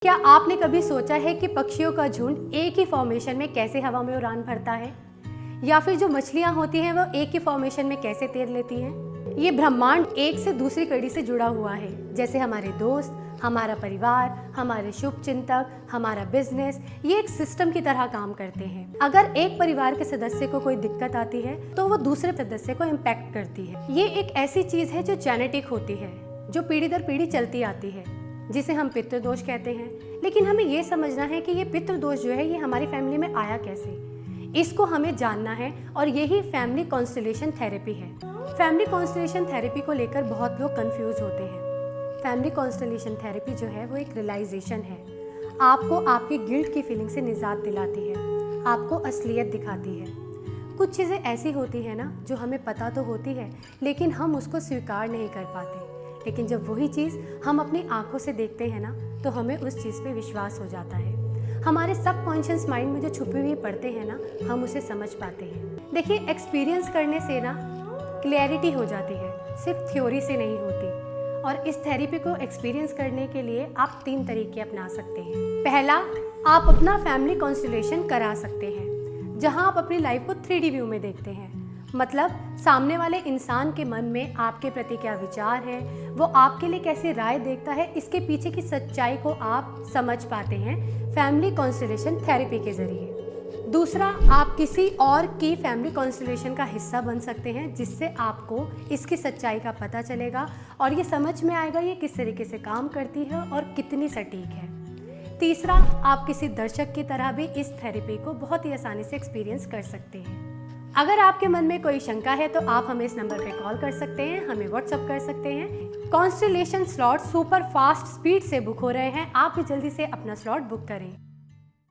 क्या आपने कभी सोचा है कि पक्षियों का झुंड एक ही फॉर्मेशन में कैसे हवा में उड़ान भरता है, या फिर जो मछलियां होती हैं वो एक ही फॉर्मेशन में कैसे तैर लेती हैं? ये ब्रह्मांड एक से दूसरी कड़ी से जुड़ा हुआ है, जैसे हमारे दोस्त, हमारा परिवार, हमारे शुभ चिंतक, हमारा बिजनेस, ये एक सिस्टम की तरह काम करते हैं। अगर एक परिवार के सदस्य को कोई दिक्कत आती है तो वो दूसरे सदस्य को इम्पैक्ट करती है। ये एक ऐसी चीज है जो जेनेटिक होती है, जो पीढ़ी दर पीढ़ी चलती आती है, जिसे हम पितृदोष कहते हैं। लेकिन हमें ये समझना है कि ये पितृदोष जो है ये हमारी फैमिली में आया कैसे, इसको हमें जानना है, और यही फैमिली कॉन्स्टलेशन थेरेपी है। फैमिली कॉन्स्टलेशन थेरेपी को लेकर बहुत लोग कंफ्यूज होते हैं। फैमिली कॉन्स्टलेशन थेरेपी जो है वो एक रियलाइजेशन है, आपको आपकी गिल्ट की फीलिंग से निजात दिलाती है, आपको असलियत दिखाती है। कुछ चीज़ें ऐसी होती है ना जो हमें पता तो होती है लेकिन हम उसको स्वीकार नहीं कर पाते, लेकिन जब वही चीज़ हम अपनी आंखों से देखते हैं ना तो हमें उस चीज़ पे विश्वास हो जाता है। हमारे सबकॉन्शियस माइंड में जो छुपी हुई पड़ते हैं ना, हम उसे समझ पाते हैं। देखिए, एक्सपीरियंस करने से ना क्लैरिटी हो जाती है, सिर्फ थ्योरी से नहीं होती। और इस थेरेपी को एक्सपीरियंस करने के लिए आप 3 तरीके अपना सकते हैं। पहला, आप अपना फैमिली कॉन्स्टलेशन करा सकते हैं, जहां आप अपनी लाइफ को 3D व्यू में देखते हैं। मतलब सामने वाले इंसान के मन में आपके प्रति क्या विचार है, वो आपके लिए कैसी राय देखता है, इसके पीछे की सच्चाई को आप समझ पाते हैं फैमिली कॉन्स्टलेशन थेरेपी के जरिए। दूसरा, आप किसी और की फैमिली कॉन्स्टलेशन का हिस्सा बन सकते हैं, जिससे आपको इसकी सच्चाई का पता चलेगा और ये समझ में आएगा ये किस तरीके से काम करती है और कितनी सटीक है। तीसरा, आप किसी दर्शक की तरह भी इस थेरेपी को बहुत ही आसानी से एक्सपीरियंस कर सकते हैं। अगर आपके मन में कोई शंका है तो आप हमें इस नंबर पे कॉल कर सकते हैं, हमें व्हाट्सअप कर सकते हैं। Constellation slot super fast speed से बुक हो रहे हैं, आप भी जल्दी से अपना स्लॉट बुक करें।